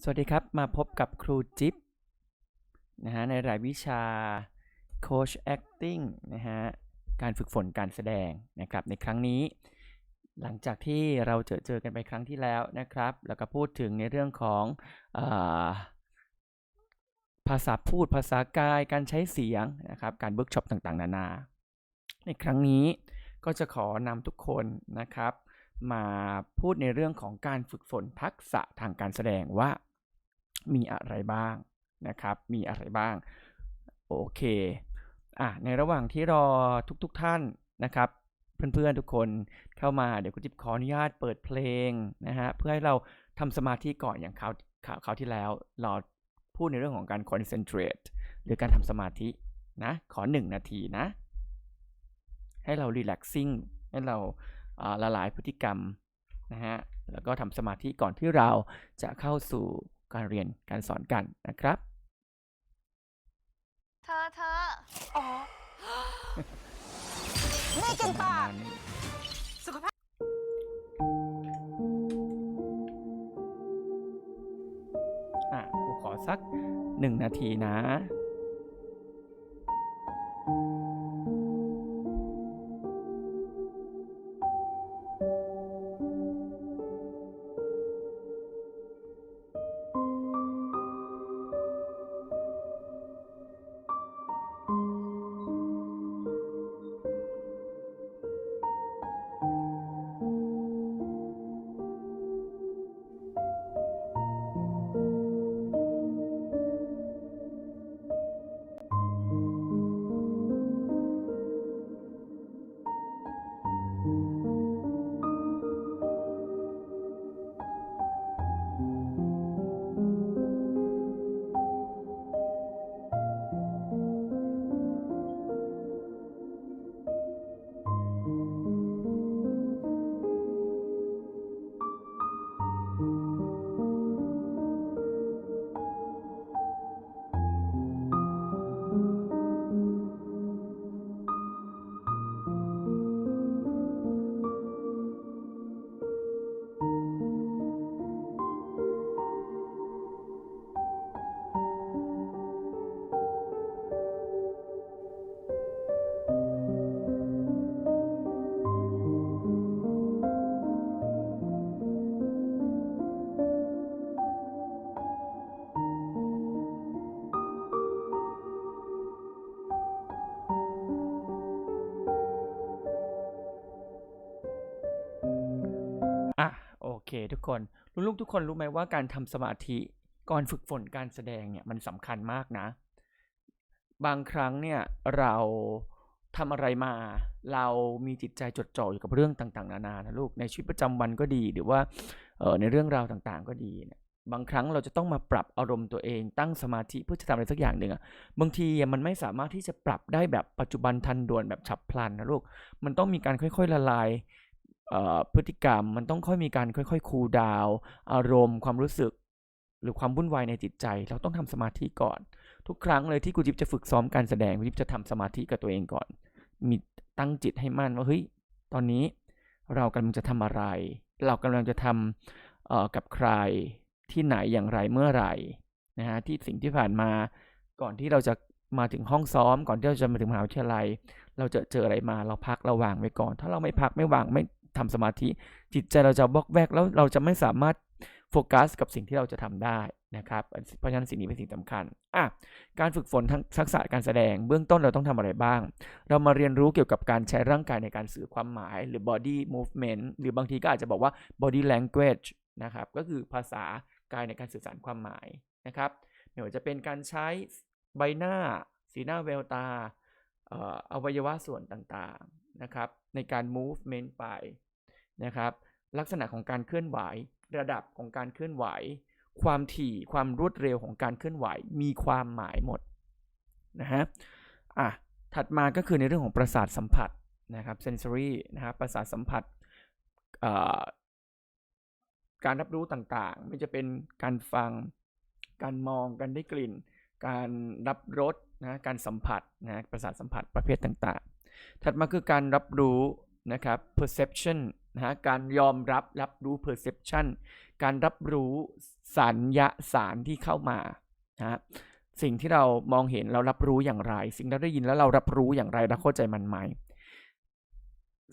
สวัสดีครับมาพบกับครูจิ๊บนะฮะในรายวิชา Coach Acting นะฮะการฝึกฝนการแสดงนะครับในครั้งนี้หลังจากที่เราเจอกันไปครั้งที่แล้วนะครับแล้วก็พูดถึงในเรื่องของภาษาพูดภาษากายการใช้เสียงนะครับการเวิร์กช็อปต่างๆนานาในครั้งนี้ก็จะขอนำทุกคนนะครับมาพูดในเรื่องของการฝึกฝนทักษะทางการแสดงว่ามีอะไรบ้างนะครับมีอะไรบ้างโอเคในระหว่างที่รอทุกท่านนะครับเพื่อนๆทุกคนเข้ามาเดี๋ยวคุณจิ๊บขออนุญาตเปิดเพลงนะฮะเพื่อให้เราทำสมาธิก่อนอย่างคราวที่แล้วเราพูดในเรื่องของการ concentrate หรือการทำสมาธินะขอ1นาทีนะให้เรา relaxing ให้เราละลายพฤติกรรมนะฮะแล้วก็ทำสมาธิก่อนที่เราจะเข้าสู่การเรียนการสอนกันนะครับเธออ๋อ ไม่กินปากสุขภาพกูขอสัก1นาทีนะโอเคทุกคนลูกๆทุกคนรู้ไหมว่าการทำสมาธิก่อนฝึกฝนการแสดงเนี่ยมันสำคัญมากนะบางครั้งเนี่ยเราทำอะไรมาเรามีจิตใจจดจ่ออยู่กับเรื่องต่างๆนานานะลูกในชีวิตประจำวันก็ดีหรือว่าในเรื่องราวต่างๆก็ดีเนี่ยบางครั้งเราจะต้องมาปรับอารมณ์ตัวเองตั้งสมาธิเพื่อจะทำอะไรสักอย่างหนึ่งบางทีมันไม่สามารถที่จะปรับได้แบบปัจจุบันทันด่วนแบบฉับพลันนะลูกมันต้องมีการค่อยๆละลายพฤติกรรมมันต้องค่อยมีการค่อยๆคูลดาวน์อารมณ์ความรู้สึกหรือความวุ่นวายในจิตใจเราต้องทำสมาธิก่อนทุกครั้งเลยที่กูจิ๊บจะฝึกซ้อมการแสดงกูจิ๊บจะทำสมาธิกับตัวเองก่อนมีตั้งจิตให้มั่นว่าเฮ้ยตอนนี้เรากำลังจะทำอะไรเรากำลังจะทำกับใครที่ไหนอย่างไรเมื่อไหร่นะฮะที่สิ่งที่ผ่านมาก่อนที่เราจะมาถึงห้องซ้อมก่อนที่เราจะมาถึงมหาวิทยาลัยเราจะเจออะไรมาเราพักเราวางไว้ก่อนถ้าเราไม่พักไม่วางไม่ทำสมาธิจิตใจเราจะบล็อกแวกแล้วเราจะไม่สามารถโฟกัสกับสิ่งที่เราจะทำได้นะครับเพราะฉะนั้นสิ่งนี้เป็นสิ่งสำคัญการฝึกฝนทักษะการแสดงเบื้องต้นเราต้องทำอะไรบ้างเรามาเรียนรู้เกี่ยวกับการใช้ร่างกายในการสื่อความหมายหรือ body movement หรือบางทีก็อาจจะบอกว่า body language นะครับก็คือภาษากายในการสื่อสารความหมายนะครับไม่ว่าจะเป็นการใช้ใบหน้าสีหน้าแววตาอวัยวะส่วนต่างๆนะครับในการ movement ไปนะครับลักษณะของการเคลื่อนไหวระดับของการเคลื่อนไหวความถี่ความรวดเร็วของการเคลื่อนไหวมีความหมายหมดนะฮะถัดมาก็คือในเรื่องของประสาทสัมผัสนะครับ sensory นะครับประสาทสัมผัสการรับรู้ต่างๆไม่จะเป็นการฟังการมองการได้กลิ่นการรับรสนะการสัมผัสนะประสาทสัมผัสประเภทต่างๆถัดมาคือการรับรู้นะครับ perception นะฮะการยอมรับรู้ perception การรับรู้สัญญาสารที่เข้ามานะฮะสิ่งที่เรามองเห็นเรารับรู้อย่างไรสิ่งที่เราได้ยินแล้วเรารับรู้อย่างไรเราเข้าใจมันไหม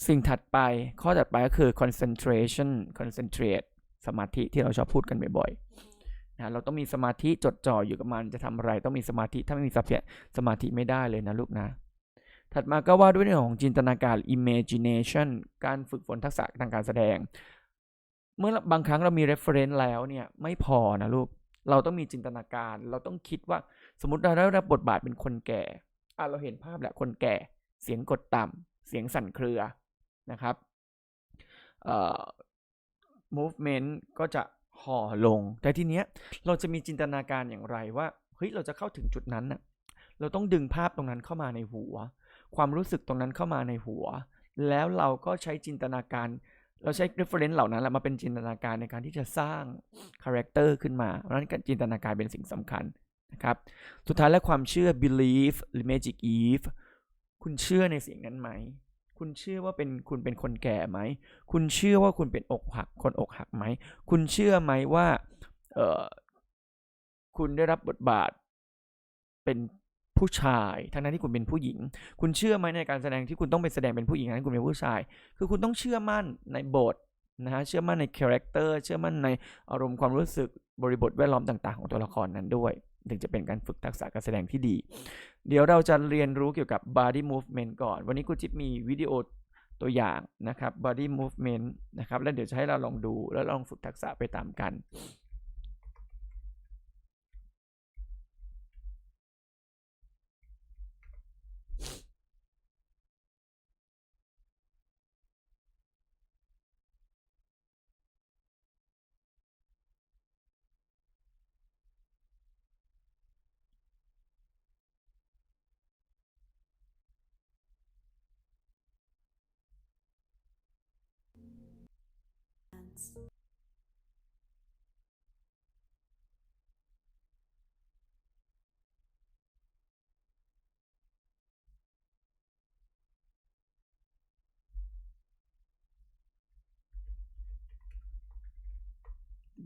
สิ่งถัดไปข้อถัดไปก็คือ concentrate สมาธิที่เราชอบพูดกันบ่อยๆนะเราต้องมีสมาธิจดจ่ออยู่กับมันจะทำอะไรต้องมีสมาธิถ้าไม่มีสมาธิไม่ได้เลยนะลูกนะถัดมาก็ว่าด้วยเรื่องของจินตนาการ imagination การฝึกฝนทักษะทางการแสดงเมื่อบางครั้งเรามี reference แล้วเนี่ยไม่พอนะลูกเราต้องมีจินตนาการเราต้องคิดว่าสมมติเราได้รับบทบาทเป็นคนแก่เราเห็นภาพแหละคนแก่เสียงกดต่ำเสียงสั่นเครือนะครับmovement ก็จะห่อลงแต่ทีเนี้ยเราจะมีจินตนาการอย่างไรว่าเฮ้ยเราจะเข้าถึงจุดนั้นน่ะเราต้องดึงภาพตรงนั้นเข้ามาในหัวความรู้สึกตรงนั้นเข้ามาในหัวแล้วเราก็ใช้จินตนาการเราใช้ reference เหล่านั้นแหละมาเป็นจินตนาการในการที่จะสร้าง character ขึ้นมาเพราะฉะนั้นการจินตนาการเป็นสิ่งสำคัญนะครับสุดท้ายแล้วความเชื่อ belief หรือ magic eve คุณเชื่อในสิ่งนั้นไหมคุณเชื่อว่าคุณเป็นคนแก่ไหมคุณเชื่อว่าคุณเป็นคนอกหักไหมคุณเชื่อไหมว่าคุณได้รับบทบาทเป็นผู้ชายทั้งนั้นที่คุณเป็นผู้หญิงคุณเชื่อไหมในการแสดงที่คุณต้องไปแสดงเป็นผู้หญิงนั้นคุณเป็นผู้ชายคือคุณต้องเชื่อมั่นในบทนะฮะเชื่อมั่นในคาแรคเตอร์เชื่อมั่นในอารมณ์ความรู้สึกบริบทแวดล้อมต่างๆของตัวละครนั้นด้วยถึงจะเป็นการฝึกทักษะการแสดงที่ดีเดี๋ยวเราจะเรียนรู้เกี่ยวกับ body movement ก่อนวันนี้ครูจิ๊บมีวิดีโอตัวอย่างนะครับ body movement นะครับแล้วเดี๋ยวจะให้เราลองดูแล้วลองฝึกทักษะไปตามกัน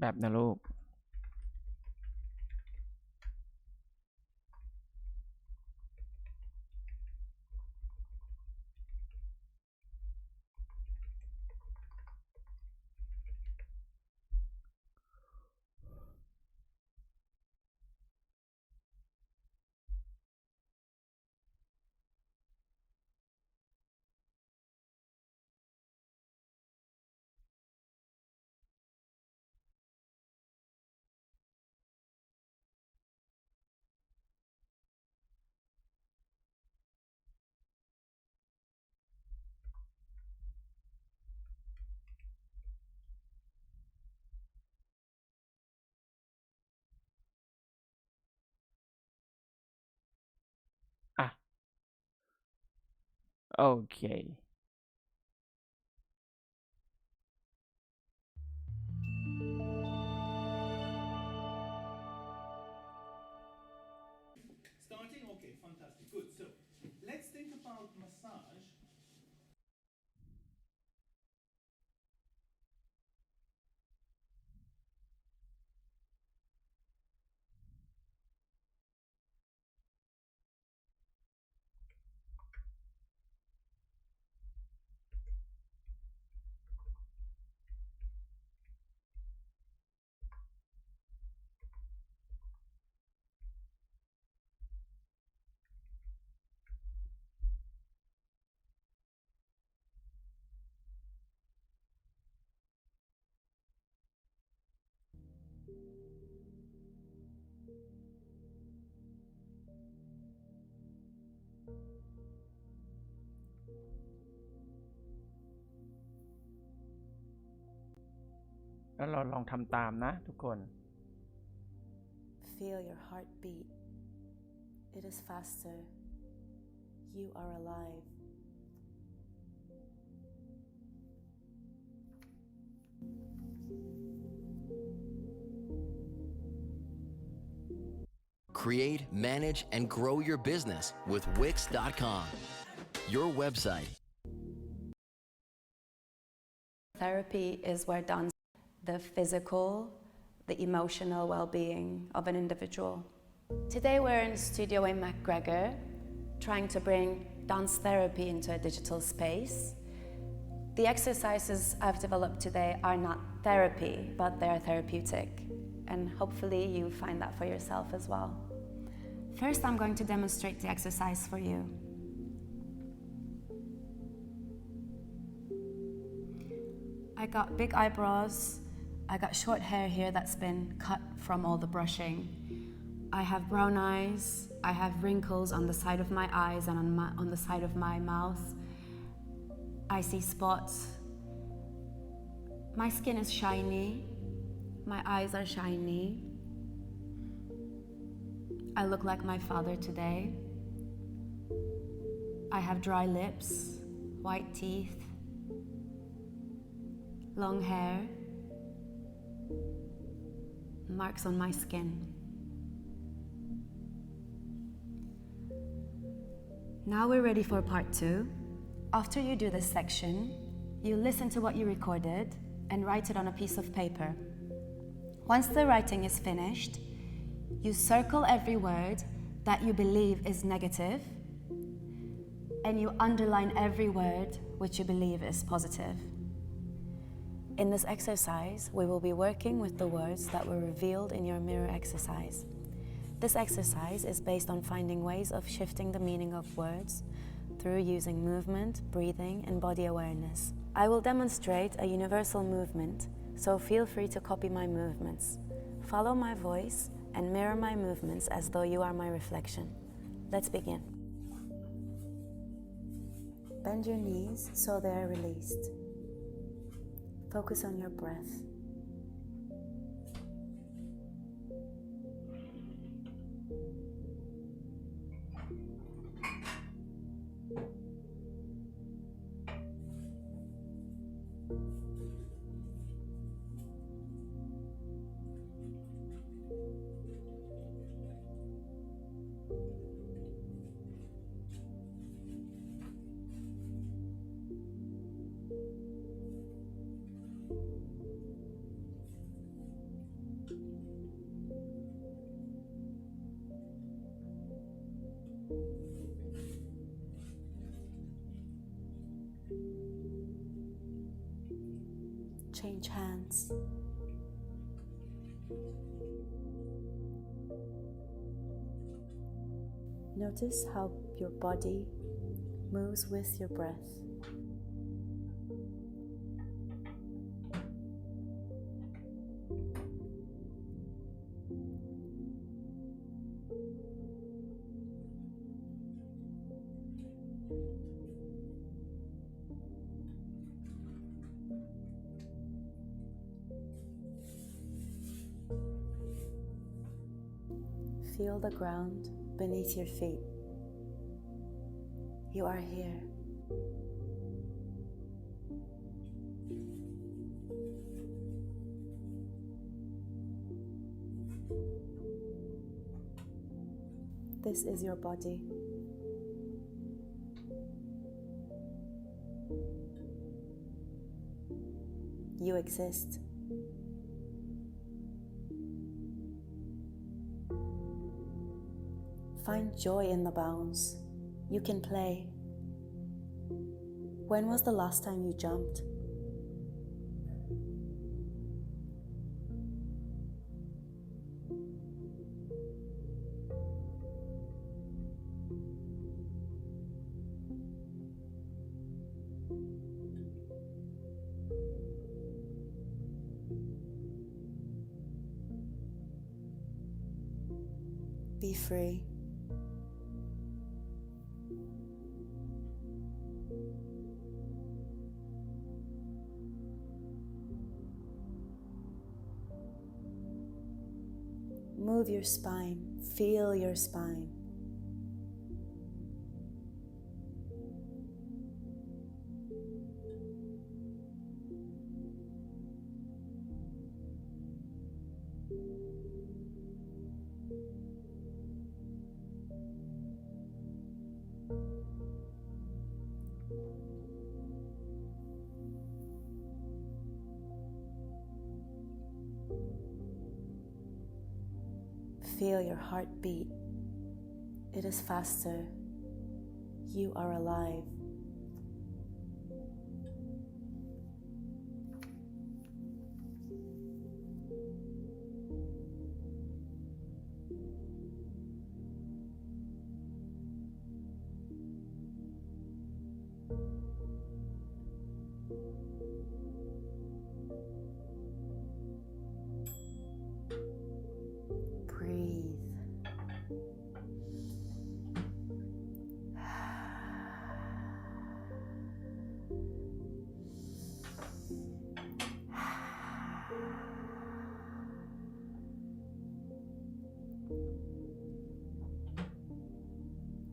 แบบนะลูกอ่ะโอเคStarting? Okay, fantastic. Good. So let's think about massage.แล้วเราลองทำตามนะทุกคน Feel your heartbeat. It is faster. You are alive. Create, manage, and grow your business with Wix.com. Your website Therapy is where dance, the physical, the emotional well-being of an individual. Today we're in a studio in McGregor, trying to bring dance therapy into a digital space. The exercises I've developed today are not therapy, but they're therapeutic. And hopefully you find that for yourself as well. First, I'm going to demonstrate the exercise for you. I got big eyebrows. I got short hair here that's been cut from all the brushing. I have brown eyes. I have wrinkles on the side of my eyes and on the side of my mouth. I see spots. My skin is shiny. My eyes are shiny. I look like my father today. I have dry lips, white teeth, long hair, marks on my skin. Now we're ready for part 2. After you do this section, you listen to what you recorded and write it on a piece of paper. Once the writing is finished, you circle every word that you believe is negative, and you underline every word which you believe is positive. In this exercise, we will be working with the words that were revealed in your mirror exercise. This exercise is based on finding ways of shifting the meaning of words through using movement, breathing, and body awareness. I will demonstrate a universal movement, so feel free to copy my movements. Follow my voice and mirror my movements as though you are my reflection. Let's begin. Bend your knees so they are released. Focus on your breath. Change hands. Notice how your body moves with your breath. Feel the ground beneath your feet. You are here. This is your body. You exist. Find joy in the bounce. You can play. When was the last time you jumped? Be free. Move your spine, feel your spine. feel your heartbeat. It is faster. You are alive. Breathe.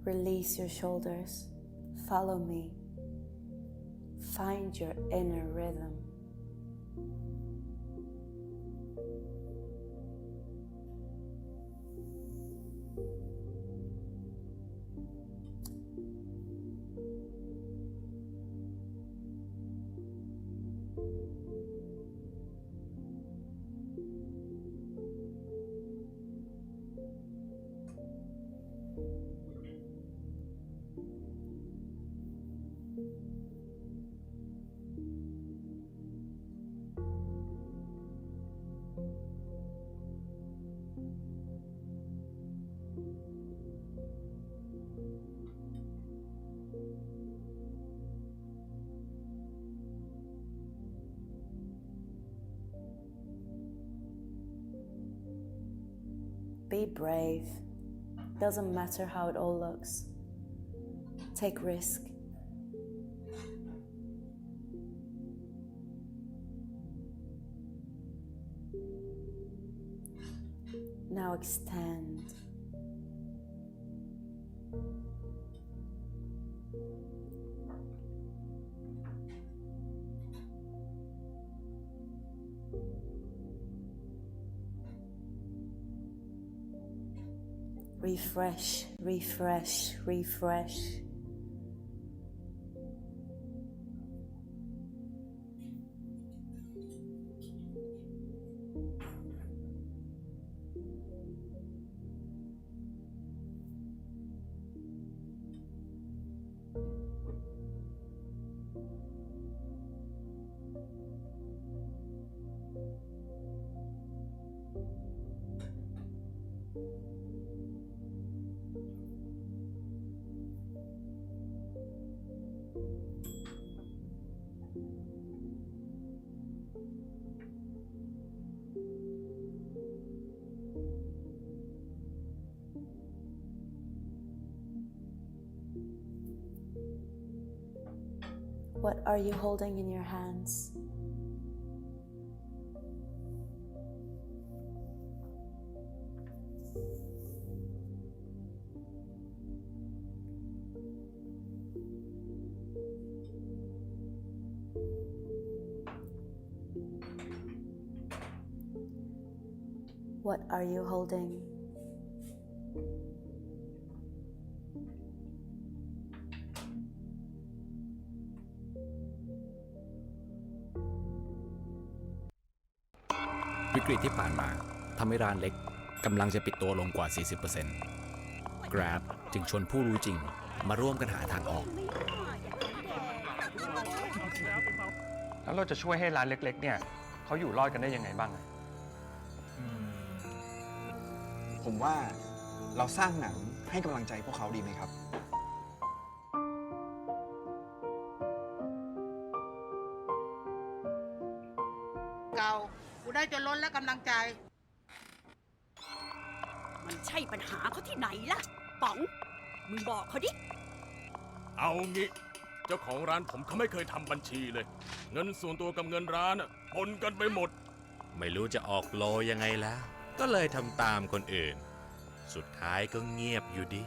Release your shoulders. Follow me. Find your inner rhythm. Be brave. Doesn't matter how it all looks. Take risk. Now extend. Refresh, refresh, refresh. What are you holding in your hands? What are you holding?วิกฤตที่ผ่านมาทำให้ร้านเล็กกำลังจะปิดตัวลงกว่า 40% Grab จึงชวนผู้รู้จริงมาร่วมกันหาทางออก แล้วเราจะช่วยให้ร้านเล็กๆเนี่ยเขาอยู่รอดกันได้ยังไงบ้างอะ ผมว่าเราสร้างหนังให้กำลังใจพวกเขาดีไหมครับ เก่ากูได้จนล้นแล้วกำลังใจ มันใช่ปัญหาเขาที่ไหนล่ะ ป๋อง มึงบอกเขาดิ เอางี้ เจ้าของร้านผมเขาไม่เคยทำบัญชีเลย เงินส่วนตัวกับเงินร้านปนกันไปหมด ไม่รู้จะออกโลยังไงแล้ว ก็เลยทำตามคนอื่น สุดท้ายก็เงียบอยู่ดี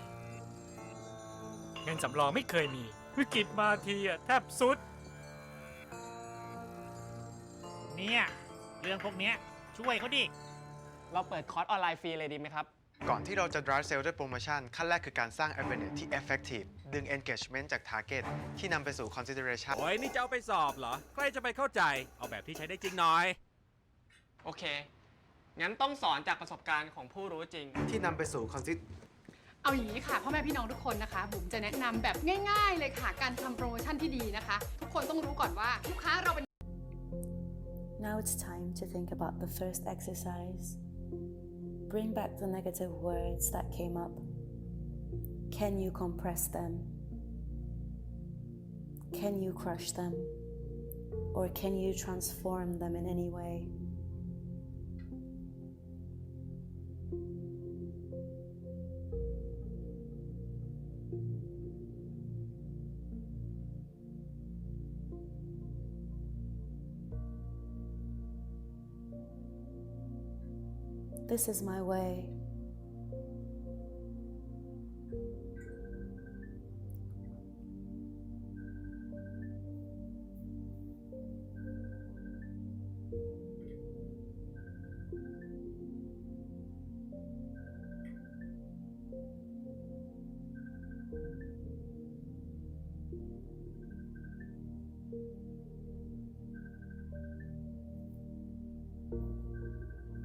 เงินสำรองไม่เคยมี วิกฤตมาทีแทบสุด เนี่ยเรื่องพวกเนี้ยช่วยเขาดิ เราเปิดคอร์สออนไลน์ฟรีเลยดีไหมครับ ก่อนที่เราจะ drive sale ด้วยโปรโมชั่นขั้นแรกคือการสร้าง awareness ที่ effective ดึง engagement จาก target ที่นำไปสู่ consideration โอ้ยนี่จะเอาไปสอบเหรอ ใครจะไปเข้าใจ เอาแบบที่ใช้ได้จริงหน่อย โอเค งั้นต้องสอนจากประสบการณ์ของผู้รู้จริง ที่นำไปสู่คอนซิส เอาอย่างนี้ค่ะพ่อแม่พี่น้องทุกคนนะคะบุ๋มจะแนะนำแบบง่ายๆเลยค่ะการทำโปรโมชั่นที่ดีนะคะทุกคนต้องรู้ก่อนว่าลูกค้าเราเป็น Now it's time to think about the first exercise. Bring back the negative words that came up. Can you compress them? Can you crush them? Or can you transform them in any way? This is my way.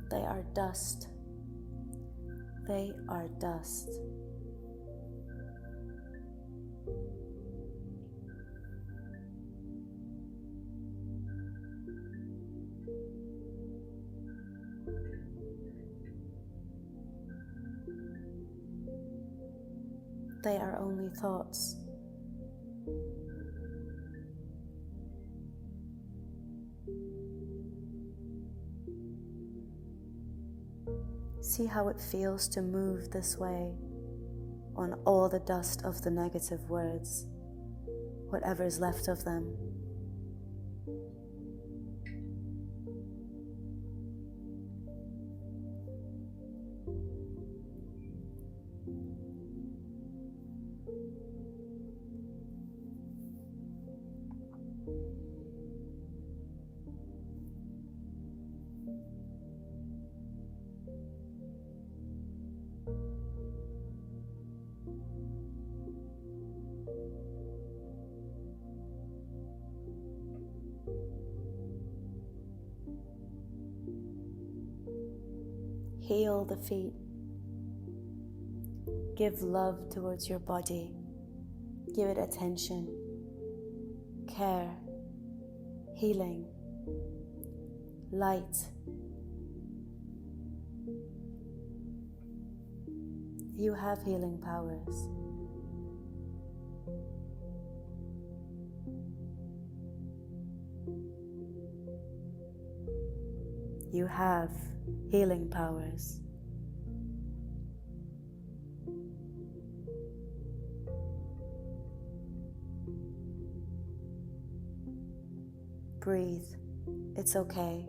They are dust. They are dust. They are only thoughts. See how it feels to move this way on all the dust of the negative words, whatever is left of them. Heal the feet. Give love towards your body. Give it attention, care, healing, light. You have healing powers. You have healing powers. Breathe. It's okay.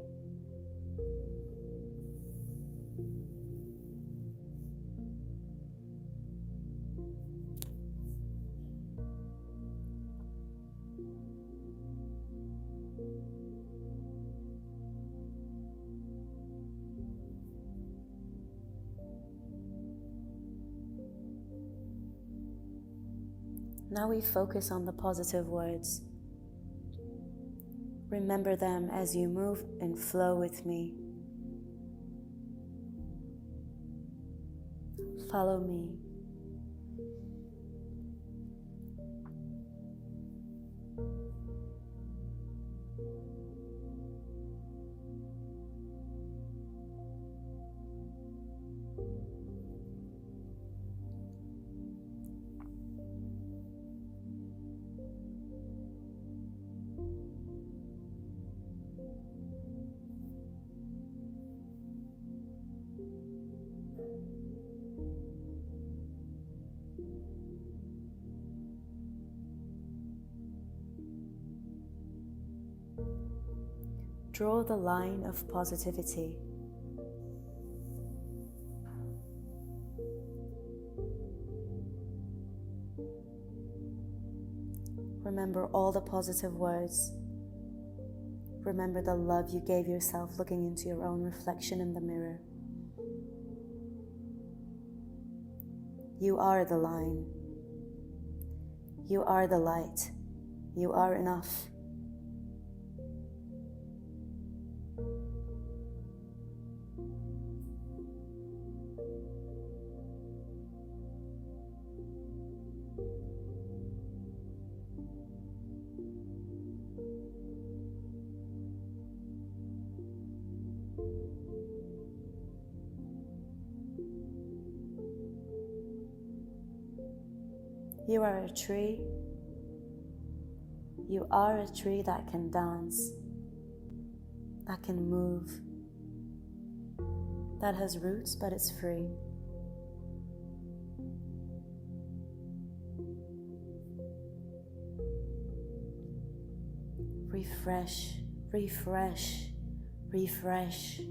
Now we focus on the positive words. Remember them as you move and flow with me. Follow me. Draw the line of positivity. Remember all the positive words. Remember the love you gave yourself looking into your own reflection in the mirror. You are the line. You are the light. You are enough. You are a tree. You are a tree that can dance, that can move, that has roots but is free. Refresh, refresh, refresh.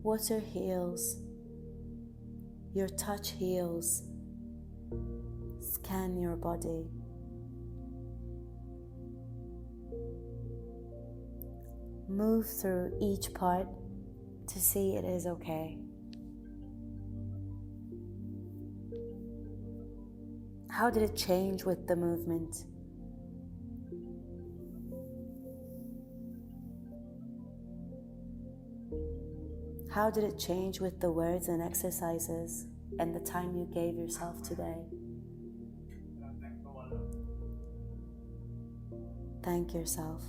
Water heals. Your touch heals. Scan your body. Move through each part to see it is okay. How did it change with the movement? How did it change with the words and exercises and the time you gave yourself today? Thank yourself.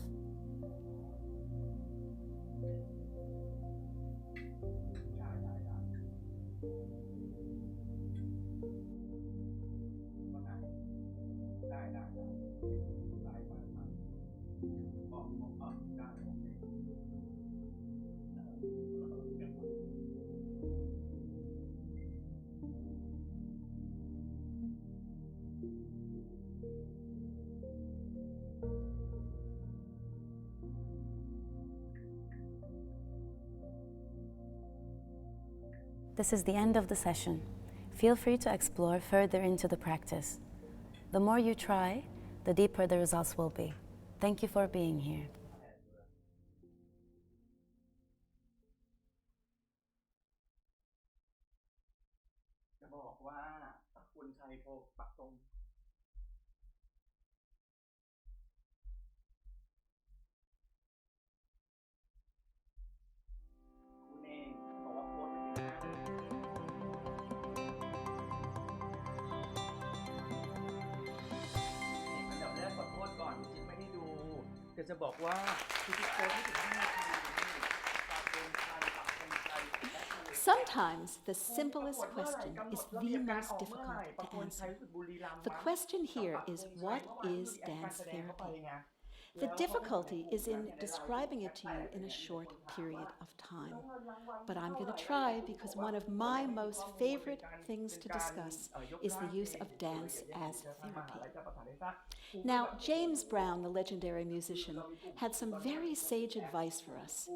This is the end of the session. Feel free to explore further into the practice. The more you try, the deeper the results will be. Thank you for being here. จะบอกว่าคุณชัยโทรปักตรง คุณเองบอกว่าโพสต์ไม่ได้อันดับแรกขอโทษก่อนจริงๆไม่ได้ดูแต่จะบอกว่าคือที่โพสต์ไม่ถึง5 นาทีปักตรงชัยปักตรงชัย Sometimes the simplest question is the most difficult to answer. The question here is, what is dance therapy? The difficulty is in describing it to you in a short period of time. But I'm going to try because one of my most favorite things to discuss is the use of dance as therapy. Now, James Brown, the legendary musician, had some very sage advice for us.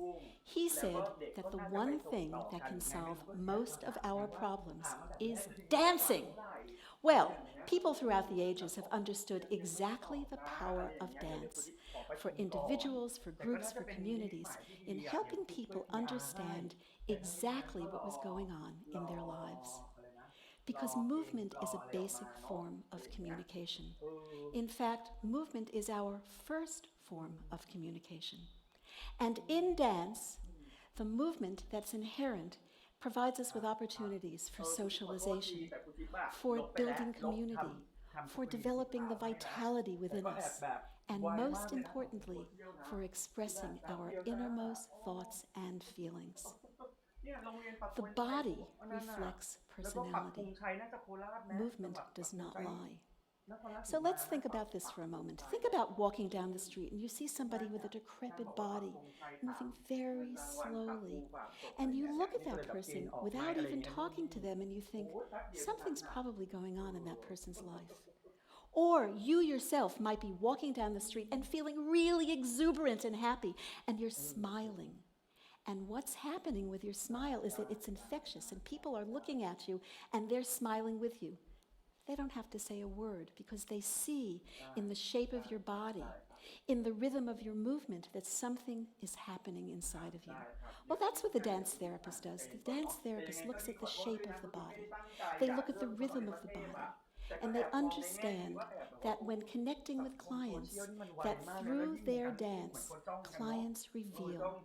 He said that the one thing that can solve most of our problems is dancing. Well, people throughout the ages have understood exactly the power of dance for individuals, for groups, for communities, in helping people understand exactly what was going on in their lives. Because movement is a basic form of communication. In fact, movement is our first form of communication. And in dance, the movement that's inherent provides us with opportunities for socialization, for building community, for developing the vitality within us, and most importantly, for expressing our innermost thoughts and feelings. The body reflects personality. Movement does not lie. So let's think about this for a moment. Think about walking down the street and you see somebody with a decrepit body moving very slowly. And you look at that person without even talking to them and you think, something's probably going on in that person's life. Or you yourself might be walking down the street and feeling really exuberant and happy, and you're smiling. And what's happening with your smile is that it's infectious and people are looking at you and they're smiling with you. They don't have to say a word because they see in the shape of your body, in the rhythm of your movement, that something is happening inside of you. Well, that's what the dance therapist does. The dance therapist looks at the shape of the body. They look at the rhythm of the body. And they understand that when connecting with clients, that through their dance, clients reveal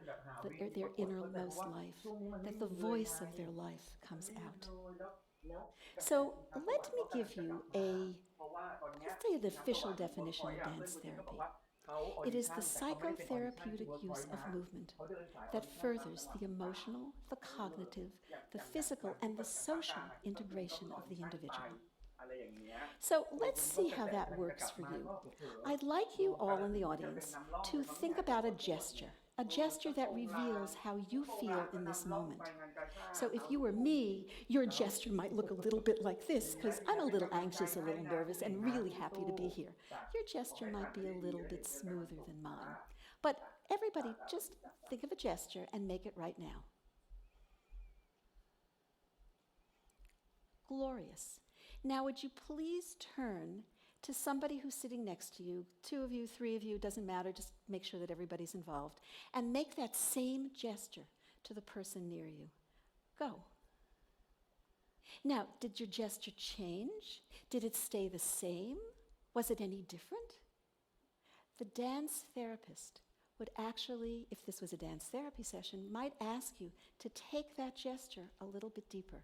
their innermost life, that the voice of their life comes out. So let me give you let's say an official definition of dance therapy. It is the psychotherapeutic use of movement that furthers the emotional, the cognitive, the physical, and the social integration of the individual. So let's see how that works for you. I'd like you all in the audience to think about a gesture that reveals how you feel in this moment. So if you were me, your gesture might look a little bit like this, because I'm a little anxious, a little nervous, and really happy to be here. Your gesture might be a little bit smoother than mine. But everybody, just think of a gesture and make it right now. Glorious. Now, would you please turn to somebody who's sitting next to you, 2 of you, 3 of you, doesn't matter, just make sure that everybody's involved, and make that same gesture to the person near you. Go. Now, did your gesture change? Did it stay the same? Was it any different? The dance therapist would actually, if this was a dance therapy session, might ask you to take that gesture a little bit deeper,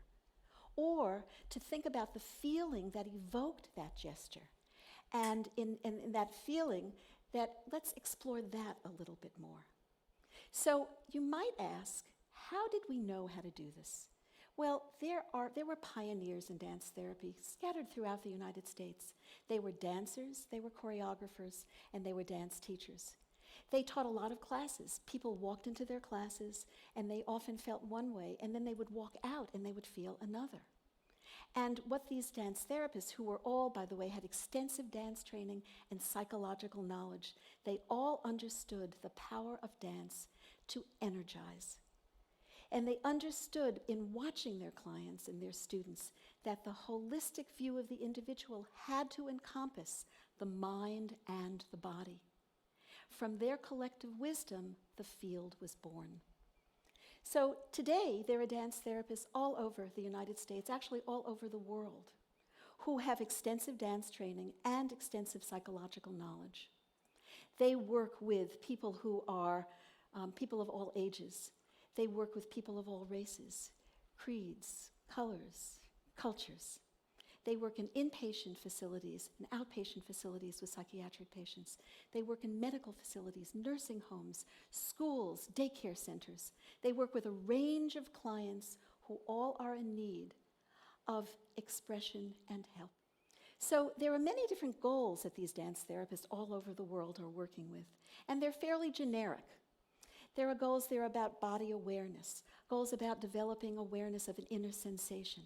or to think about the feeling that evoked that gesture. And in that feeling, let's explore that a little bit more. So you might ask, how did we know how to do this? Well, there were pioneers in dance therapy scattered throughout the United States. They were dancers, they were choreographers, and they were dance teachers. They taught a lot of classes. People walked into their classes, and they often felt one way, and then they would walk out and they would feel another. And what these dance therapists, who were all, by the way, had extensive dance training and psychological knowledge, they all understood the power of dance to energize. And they understood in watching their clients and their students that the holistic view of the individual had to encompass the mind and the body. From their collective wisdom, the field was born. So today, there are dance therapists all over the United States, actually all over the world, who have extensive dance training and extensive psychological knowledge. They work with people who are people of all ages. They work with people of all races, creeds, colors, cultures. They work in inpatient facilities and outpatient facilities with psychiatric patients. They work in medical facilities, nursing homes, schools, daycare centers. They work with a range of clients who all are in need of expression and help. So there are many different goals that these dance therapists all over the world are working with, and they're fairly generic. There are goals there about body awareness, goals about developing awareness of an inner sensation.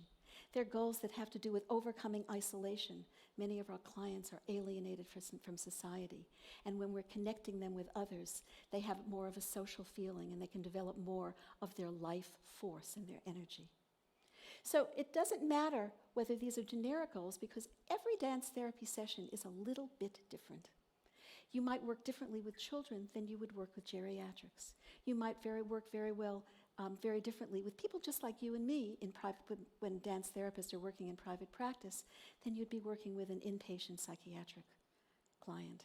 There are goals that have to do with overcoming isolation. Many of our clients are alienated from society, and when we're connecting them with others, they have more of a social feeling and they can develop more of their life force and their energy. So it doesn't matter whether these are generic goals, because every dance therapy session is a little bit different. You might work differently with children than you would work with geriatrics. You might work very well very differently with people just like you and me in private, when dance therapists are working in private practice, than you'd be working with an inpatient psychiatric client.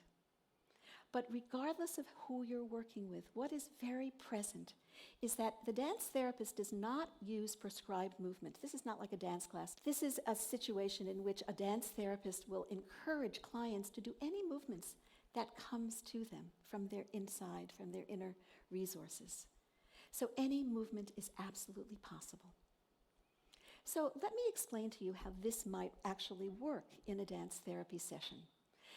But regardless of who you're working with, what is very present is that the dance therapist does not use prescribed movement. This is not like a dance class. This is a situation in which a dance therapist will encourage clients to do any movements that comes to them from their inside, from their inner resources. So any movement is absolutely possible. So let me explain to you how this might actually work in a dance therapy session.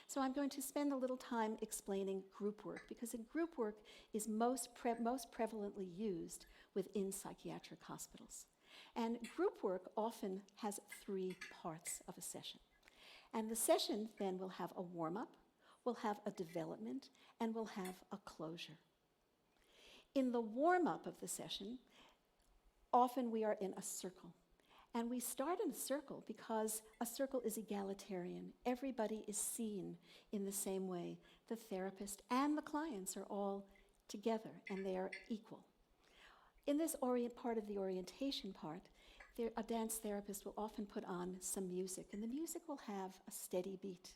So I'm going to spend a little time explaining group work, because group work is most prevalently used within psychiatric hospitals. And group work often has 3 parts of a session. And the session then will have a warm-up, will have a development, and will have a closure. In the warm-up of the session, often we are in a circle, And we start in a circle because a circle is egalitarian. Everybody is seen in the same way. The therapist and the clients are all together and they are equal. In this part of the orientation part, a dance therapist will often put on some music, and the music will have a steady beat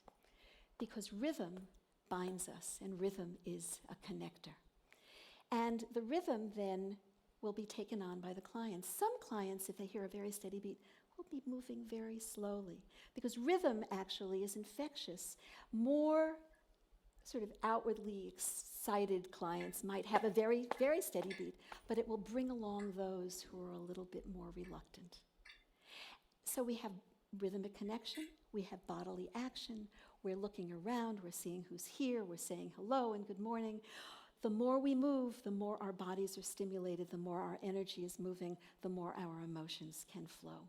because rhythm binds us, and rhythm is a connector. And the rhythm then will be taken on by the clients. Some clients, if they hear a very steady beat, will be moving very slowly because rhythm actually is infectious. More sort of outwardly excited clients might have a very, very steady beat, but it will bring along those who are a little bit more reluctant. So we have rhythmic connection, we have bodily action, we're looking around, we're seeing who's here, we're saying hello and good morning. The more we move, the more our bodies are stimulated, the more our energy is moving, the more our emotions can flow.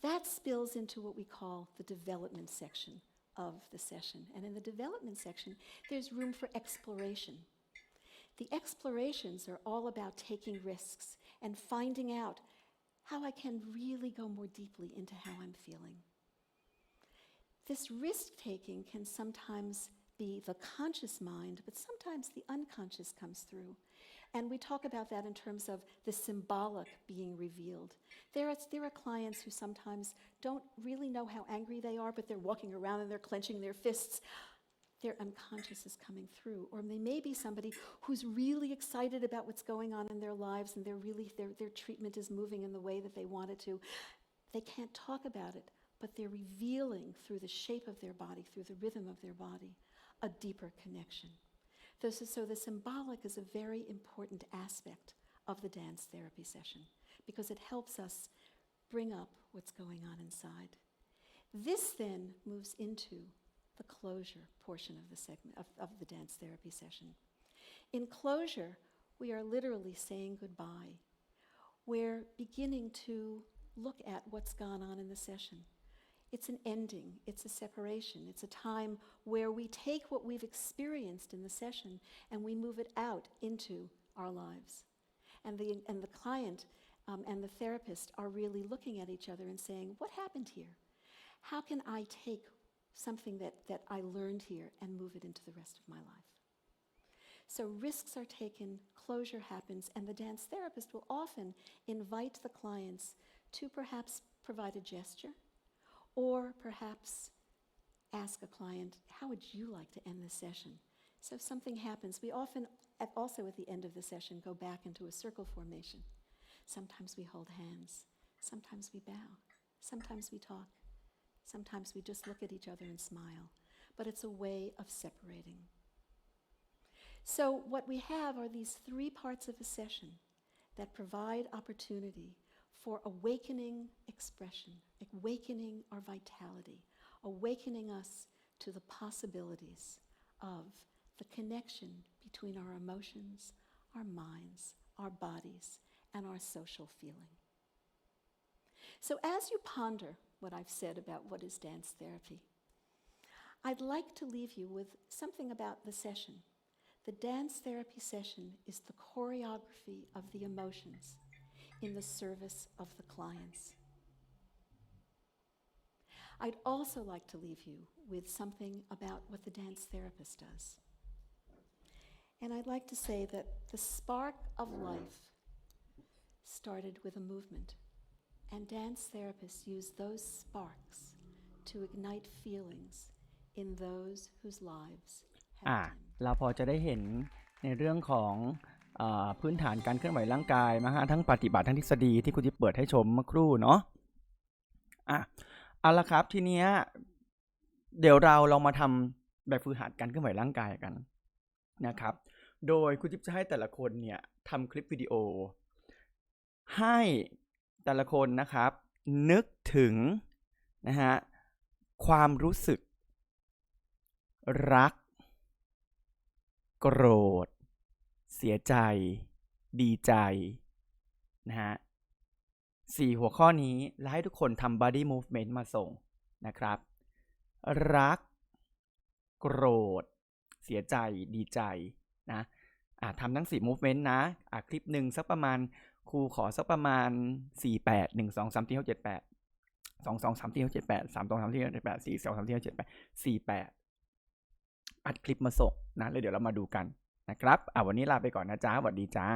That spills into what we call the development section of the session. And in the development section, there's room for exploration. The explorations are all about taking risks and finding out how I can really go more deeply into how I'm feeling. This risk-taking can sometimes be the conscious mind, but sometimes the unconscious comes through. And we talk about that in terms of the symbolic being revealed. There are clients who sometimes don't really know how angry they are, but they're walking around and they're clenching their fists. Their unconscious is coming through. Or they may be somebody who's really excited about what's going on in their lives and their treatment is moving in the way that they want it to. They can't talk about it, but they're revealing through the shape of their body, through the rhythm of their body, a deeper connection. So the symbolic is a very important aspect of the dance therapy session because it helps us bring up what's going on inside. This then moves into the closure portion of the segment of the dance therapy session. In closure, we are literally saying goodbye. We're beginning to look at what's gone on in the session. It's an ending, it's a separation, it's a time where we take what we've experienced in the session and we move it out into our lives. And the client and the therapist are really looking at each other and saying, what happened here? How can I take something that I learned here and move it into the rest of my life? So risks are taken, closure happens, and the dance therapist will often invite the clients to perhaps provide a gesture, or perhaps ask a client, how would you like to end this session? So if something happens, we often, also at the end of the session, go back into a circle formation. Sometimes we hold hands, sometimes we bow, sometimes we talk, sometimes we just look at each other and smile. But it's a way of separating. So what we have are these three parts of a session that provide opportunity for awakening expression, awakening our vitality, awakening us to the possibilities of the connection between our emotions, our minds, our bodies, and our social feeling. So as you ponder what I've said about what is dance therapy, I'd like to leave you with something about the session. The dance therapy session is the choreography of the emotions in the service of the clients. I'd also like to leave you with something about what the dance therapist does. And I'd like to say that the spark of life started with a movement, and dance therapists use those sparks to ignite feelings in those whose lives have dimmed. เราพอจะได้เห็นในเรื่องของพื้นฐานการเคลื่อนไหวร่างกายมาฮะทั้งปฏิบัติทั้งทฤษฎีที่คุณจิ๊บเปิดให้ชมเมื่อครู่เนาะเอาละครับทีเนี้ยเดี๋ยวเราลองมาทำแบบฝึกหัดการเคลื่อนไหวร่างกายกันนะครับโดยคุณจิ๊บจะให้แต่ละคนเนี่ยทำคลิปวิดีโอให้แต่ละคนนะครับนึกถึงนะฮะความรู้สึกรักโกรธเสียใจดีใจนะฮะ4หัวข้อนี้และให้ทุกคนทำ body movement มาส่งนะครับรักโกรธเสียใจดีใจนะทำทั้ง4 movement นะคลิปหนึ่งสักประมาณ ครูขอสักประมาณ48 1 2 3 4 6 7 8 2 2 3 4 6 7 8 3 2 3 4 6 7 8 4 2 3 4 6 7 8 48อัดคลิปมาส่งนะแล้วเดี๋ยวเรามาดูกันนะครับวันนี้ลาไปก่อนนะจ๊ะสวัสดีจ้า